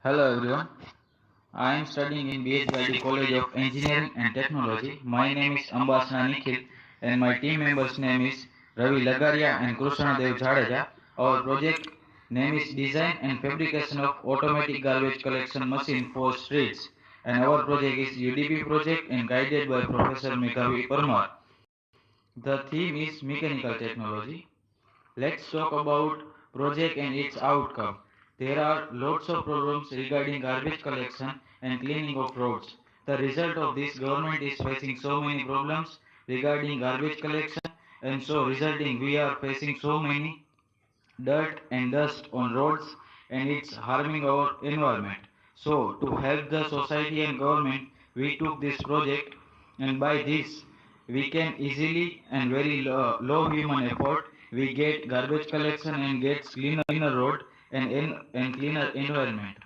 Hello everyone, I am studying in BHYD College of Engineering and Technology. My name is Ambasana Nikheel and my team members' name is Ravi Lagaria and Krushndevsinh jadeja. Our project name is Design and Fabrication of Automatic Garbage Collection Machine for Streets, and our project is UDP project and guided by Professor Meghavi Parmar. The theme is Mechanical Technology. Let's talk about project and its outcome. There are lots of problems regarding garbage collection and cleaning of roads. The result of this government is facing so many problems regarding garbage collection, and so resulting we are facing so many dirt and dust on roads, and it's harming our environment. So to help the society and government, we took this project, and by this we can easily and very low human effort we get garbage collection and gets cleaner road and cleaner environment.